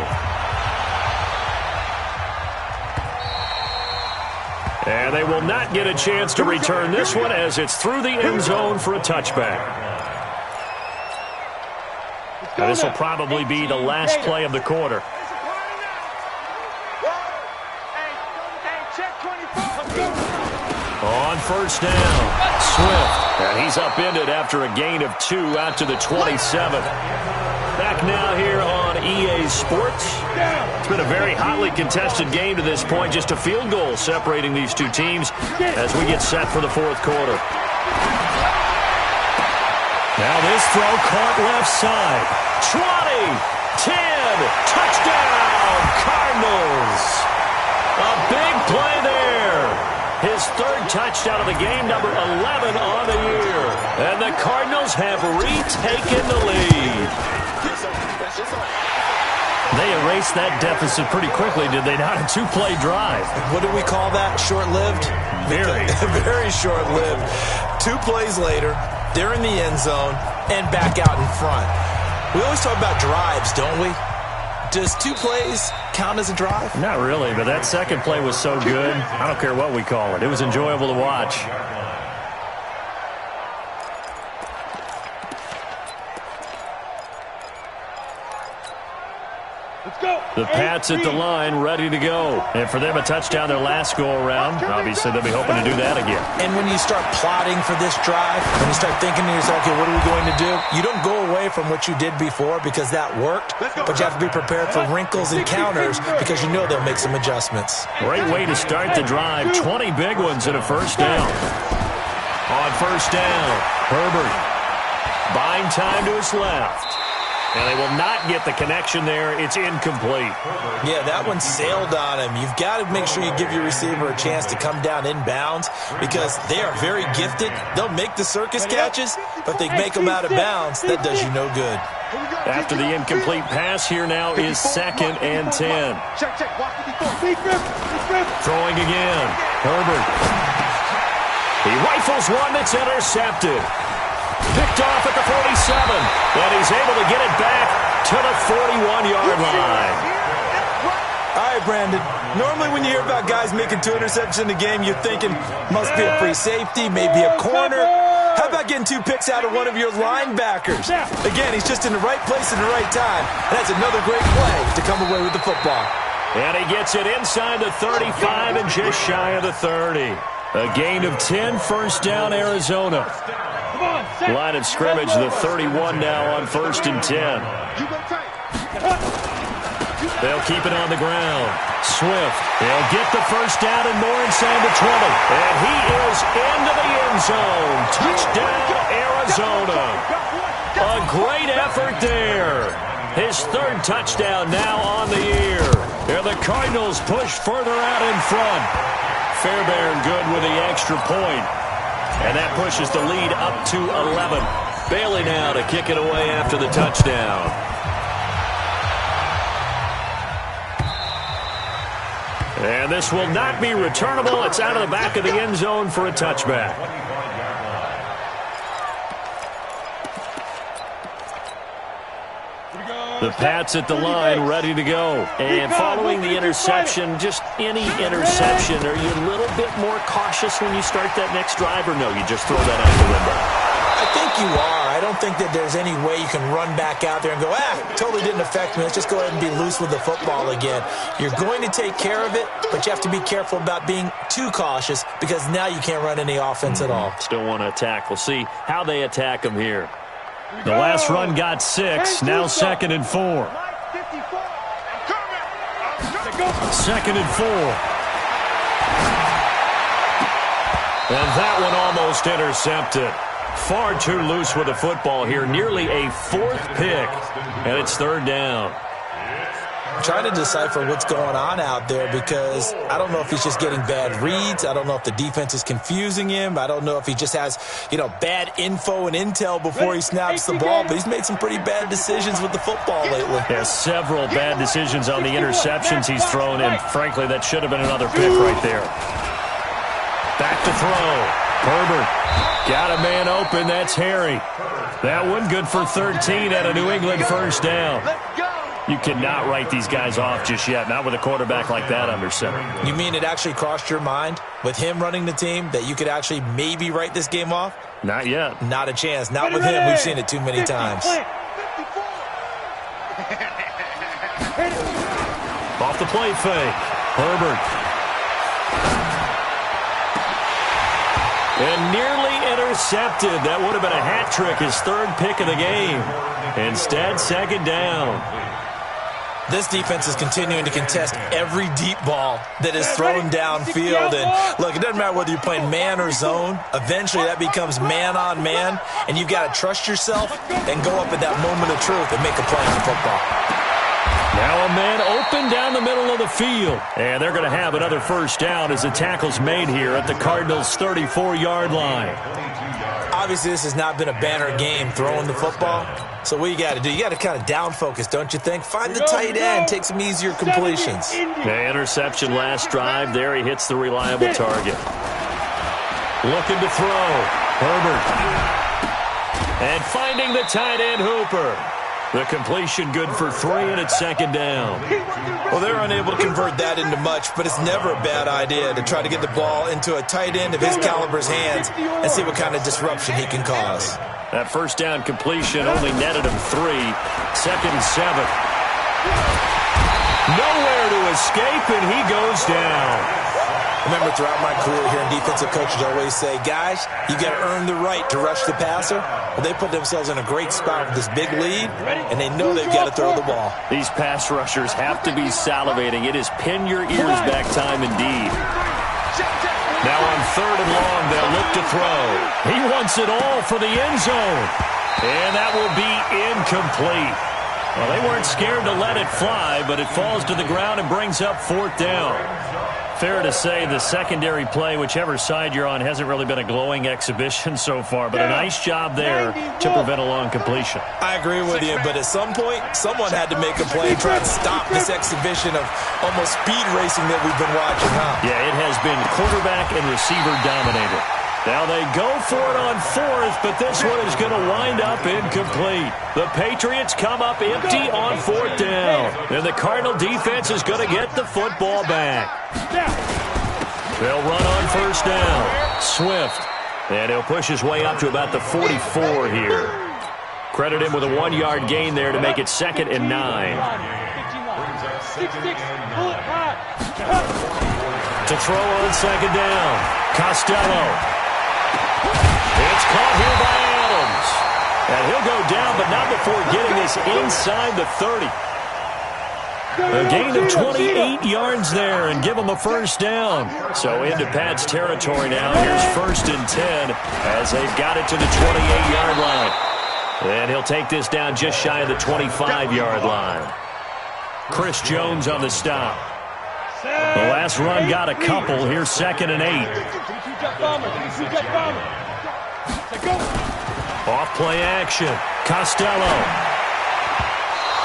And they will not get a chance to return this one as it's through the end zone for a touchback. Now, this will probably be the last play of the quarter. On 1st down, Swift. And he's upended after a gain of 2 out to the 27. Back now here on EA Sports. It's been a very hotly contested game to this point. Just a field goal separating these two teams as we get set for the 4th quarter. Now this throw caught left side. 20, 10, touchdown, Cardinals. A big play there. His 3rd touchdown of the game, number 11 on the year. And the Cardinals have retaken the lead. They erased that deficit pretty quickly, did they not? A 2-play drive. What do we call that? Short-lived? Very. Very short-lived. 2 plays later, they're in the end zone and back out in front. We always talk about drives, don't we? Does 2 plays count as a drive? Not really, but that second play was so good. I don't care what we call it. It was enjoyable to watch. Let's go. The Pats at the line, ready to go. And for them, a touchdown their last go-around. Obviously, they'll be hoping to do that again. And when you start plotting for this drive, when you start thinking to yourself, okay, what are we going to do? You don't go away from what you did before because that worked, but you have to be prepared for wrinkles and counters because you know they'll make some adjustments. Great way to start the drive. 20 big ones and a 1st down. On 1st down, Herbert buying time to his left. And they will not get the connection there. It's incomplete. Yeah, that one sailed on him. You've got to make sure you give your receiver a chance to come down inbounds because they are very gifted. They'll make the circus catches, but they make them out of bounds. That does you no good. After the incomplete pass, here now is 2nd and 10. Throwing again. Herbert. He rifles one that's intercepted. Picked off at the 47, and he's able to get it back to the 41-yard line. All right, Brandon. Normally when you hear about guys making 2 interceptions in the game, you're thinking must be a free safety, maybe a corner. How about getting 2 picks out of one of your linebackers? Again, he's just in the right place at the right time. And that's another great play to come away with the football. And he gets it inside the 35 and just shy of the 30. A gain of 10, first down, Arizona. Line of scrimmage, the 31 now on 1st and 10. They'll keep it on the ground. Swift, they'll get the first down and more inside the 20. And he is into the end zone. Touchdown, Arizona. A great effort there. His 3rd touchdown now on the year. And the Cardinals push further out in front. Fairbairn good with the extra point. And that pushes the lead up to 11. Bailey now to kick it away after the touchdown. And this will not be returnable. It's out of the back of the end zone for a touchback. The Pats at the line, ready to go. And following the interception, just any interception, are you a little bit more cautious when you start that next drive, or no, you just throw that out the window? I think you are. I don't think that there's any way you can run back out there and go, totally didn't affect me. Let's just go ahead and be loose with the football again. You're going to take care of it, but you have to be careful about being too cautious because now you can't run any offense at all. Still want to attack. We'll see how they attack him here. The last run got 6, now 2nd and 4. 2nd and 4. And that one almost intercepted. Far too loose with the football here. Nearly a 4th pick. And it's 3rd down. I'm trying to decipher what's going on out there because I don't know if he's just getting bad reads. I don't know if the defense is confusing him. I don't know if he just has, bad info and intel before he snaps the ball. But he's made some pretty bad decisions with the football lately. Has several bad decisions on the interceptions he's thrown, and frankly, that should have been another pick right there. Back to throw. Herbert got a man open. That's Harry. That one good for 13 at a New England first down. You cannot write these guys off just yet, not with a quarterback like that under center. You mean it actually crossed your mind with him running the team that you could actually maybe write this game off? Not yet. Not a chance. Not with him. We've seen it too many times. Off the play fake. Herbert. And nearly intercepted. That would have been a hat trick, his 3rd pick of the game. Instead, 2nd down. This defense is continuing to contest every deep ball that is thrown downfield. And look, it doesn't matter whether you're playing man or zone. Eventually, that becomes man on man. And you've got to trust yourself and go up at that moment of truth and make a play on the football. Now a man open down the middle of the field. And they're going to have another first down as the tackle's made here at the Cardinals' 34-yard line. Obviously, this has not been a banner game throwing the football. So what you got to do, you got to kind of down focus, don't you think? Find the tight end, take some easier completions. The interception last drive. There he hits the reliable target. Looking to throw. Herbert. And finding the tight end, Hooper. The completion good for 3, and it's 2nd down. Well, they're unable to convert that into much, but it's never a bad idea to try to get the ball into a tight end of his caliber's hands and see what kind of disruption he can cause. That first down completion only netted him 3. 2nd and 7. Nowhere to escape, and he goes down. Remember, throughout my career here in defensive coaches always say, guys, you got to earn the right to rush the passer. Well, they put themselves in a great spot with this big lead, and they know they've got to throw the ball. These pass rushers have to be salivating. It is pin your ears back time indeed. Now on 3rd and long, they'll look to throw. He wants it all for the end zone. And that will be incomplete. Well, they weren't scared to let it fly, but it falls to the ground and brings up 4th down. Fair to say the secondary play, whichever side you're on, hasn't really been a glowing exhibition so far, but a nice job there to prevent a long completion. I agree with you, but at some point, someone had to make a play and try to stop this exhibition of almost speed racing that we've been watching, huh? Yeah, it has been quarterback and receiver dominated. Now they go for it on fourth, but this one is going to wind up incomplete. The Patriots come up empty on fourth down. And the Cardinal defense is going to get the football back. They'll run on first down. Swift. And he'll push his way up to about the 44 here. Credit him with a 1-yard gain there to make it 2nd and 9. 6-6, pull it hot. To throw on second down. Costello. It's caught here by Adams. And he'll go down, but not before getting this inside the 30. A gain of 28 yards there and give him a first down. So into Pat's territory now. Here's 1st and 10 as they've got it to the 28-yard line. And he'll take this down just shy of the 25-yard line. Chris Jones on the stop. The last run got a couple. Here's 2nd and 8. Off play action. Costello.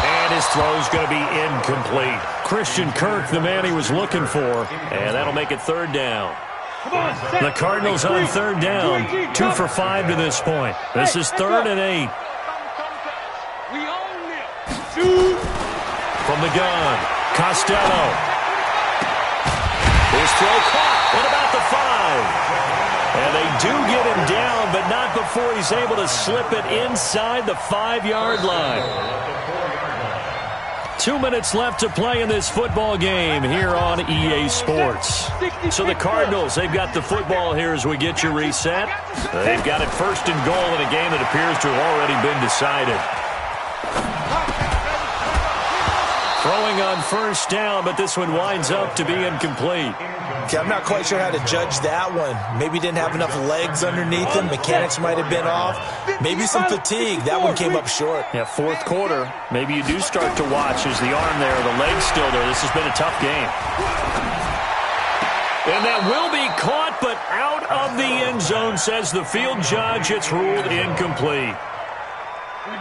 And his throw's going to be incomplete. Christian Kirk, the man he was looking for. And that'll make it 3rd down. The Cardinals on 3rd down. 2 for 5 to this point. This is 3rd and 8. From the gun, Costello. His throw caught at about the 5. And they do get him down, but not before he's able to slip it inside the 5-yard line. 2 minutes left to play in this football game here on EA Sports. So the Cardinals, they've got the football here as we get you reset. They've got it 1st and goal in a game that appears to have already been decided. Throwing on first down, but this one winds up to be incomplete. Okay, I'm not quite sure how to judge that one. Maybe didn't have enough legs underneath him. Mechanics might have been off. Maybe some fatigue. That one came up short. Yeah, 4th quarter. Maybe you do start to watch as the arm there, the leg's still there. This has been a tough game. And that will be caught, but out of the end zone, says the field judge. It's ruled incomplete.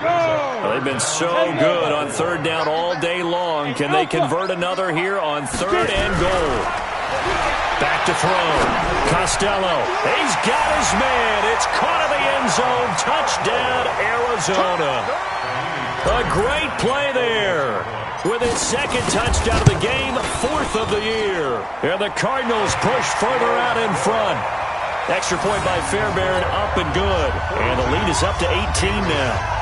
Well, they've been so good on 3rd down all day long. Can they convert another here on 3rd and goal? Back to throw. Costello. He's got his man. It's caught in the end zone. Touchdown, Arizona. A great play there. With his 2nd touchdown of the game, 4th of the year. And the Cardinals push further out in front. Extra point by Fairbairn, up and good. And the lead is up to 18 now.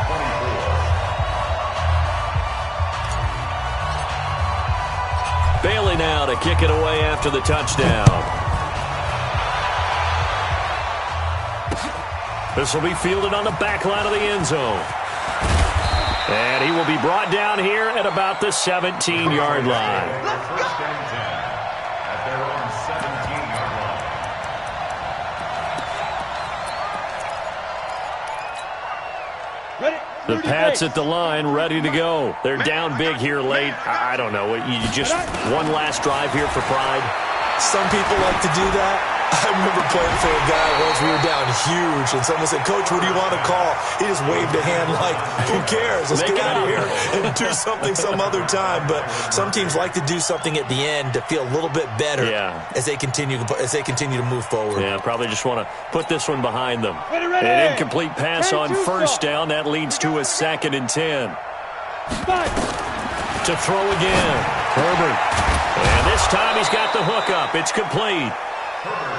Bailey now to kick it away after the touchdown. This will be fielded on the back line of the end zone. And he will be brought down here at about the 17-yard line. At their own 17-yard line. Ready? The Pats at the line, ready to go. They're down big here late. I don't know. You just one last drive here for pride. Some people like to do that. I remember playing for a guy once. We were down huge, and someone said, "Coach, what do you want to call?" He just waved a hand like, "Who cares? Let's get out of here and do something some other time." But some teams like to do something at the end to feel a little bit better as they continue to move forward. Yeah, probably just want to put this one behind them. An incomplete pass on first down. That leads to a 2nd and 10. To throw again. Herbert. And this time he's got the hook up. It's complete.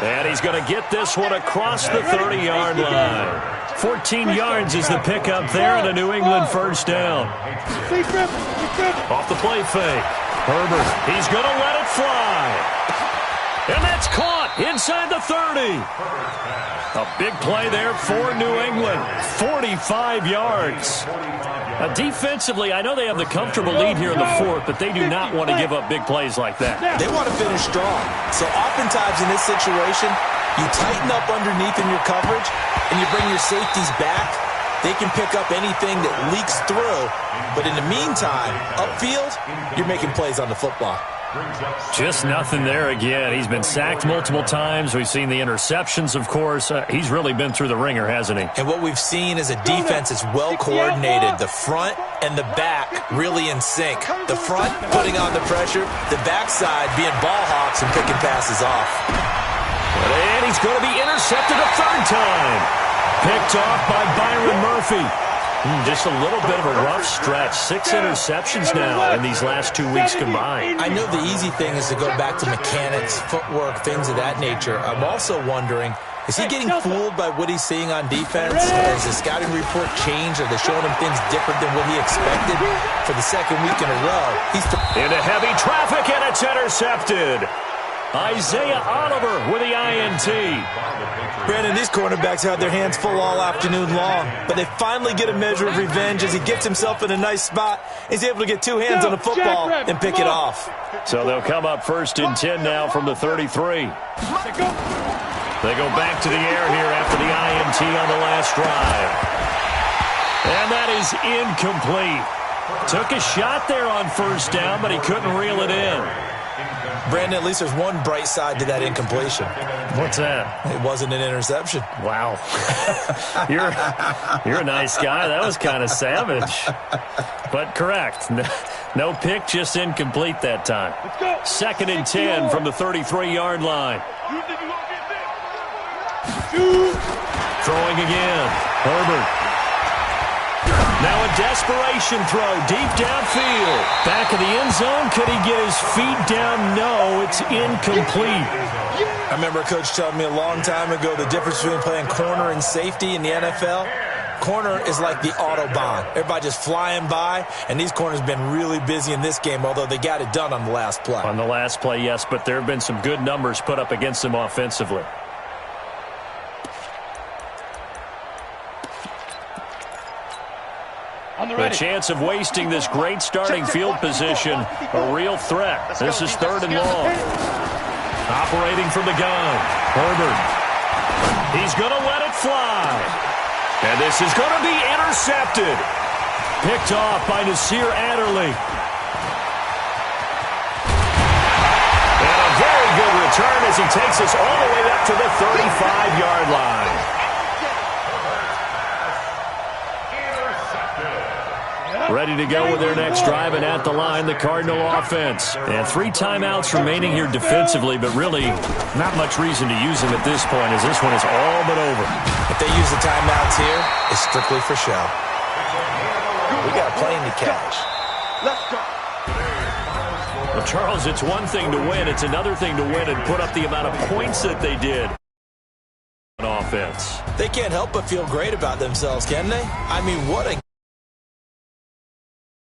And he's going to get this one across the 30-yard line. 14 yards is the pickup there and a New England first down. Off the play fake. Herbert, he's going to let it fly. And that's caught inside the 30. A big play there for New England. 45 yards. Defensively, I know they have the comfortable lead here in the 4th, but they do not want to give up big plays like that. They want to finish strong. So oftentimes in this situation, you tighten up underneath in your coverage, and you bring your safeties back. They can pick up anything that leaks through. But in the meantime, upfield, you're making plays on the football. Just nothing there again. He's been sacked multiple times. We've seen the interceptions, of course. He's really been through the ringer, hasn't he? And what we've seen is a defense that's well coordinated. The front and the back really in sync. The front putting on the pressure, the backside being ball hawks and picking passes off. And he's going to be intercepted a third time. Picked off by Byron Murphy. Just a little bit of a rough stretch. 6 interceptions now in these last 2 weeks combined. I know the easy thing is to go back to mechanics, footwork, things of that nature. I'm also wondering, is he getting fooled by what he's seeing on defense? Has the scouting report changed? Are they showing him things different than what he expected? For the second week in a row, he's into heavy traffic, and it's intercepted. Isaiah Oliver with the INT. Brandon, these cornerbacks had their hands full all afternoon long, but they finally get a measure of revenge as he gets himself in a nice spot. He's able to get 2 hands on the football and pick it off. So they'll come up 1st and 10 now from the 33. They go back to the air here after the INT on the last drive. And that is incomplete. Took a shot there on 1st down, but he couldn't reel it in. Brandon, at least there's one bright side to that incompletion. What's that? It wasn't an interception. Wow. You're a nice guy. That was kind of savage. But correct. No pick, just incomplete that time. 2nd and 10 from the 33-yard line. Throwing again. Herbert. Now a desperation throw deep downfield. Back of the end zone. Could he get his feet down? No, it's incomplete. I remember a coach telling me a long time ago the difference between playing corner and safety in the NFL. Corner is like the Autobahn. Everybody just flying by, and these corners have been really busy in this game, although they got it done on the last play. On the last play, yes, but there have been some good numbers put up against them offensively. The chance of wasting this great starting field position, a real threat. This is 3rd and long. Operating from the gun, Herbert. He's going to let it fly. And this is going to be intercepted. Picked off by Nasir Adderley. And a very good return as he takes us all the way up to the 35-yard line. Ready to go with their next drive, and at the line, the Cardinal offense. And 3 timeouts remaining here defensively, but really not much reason to use them at this point, as this one is all but over. If they use the timeouts here, it's strictly for show. We got a plane to catch. Let's go. Well, Charles, it's one thing to win. It's another thing to win and put up the amount of points that they did on offense. They can't help but feel great about themselves, can they? I mean, what a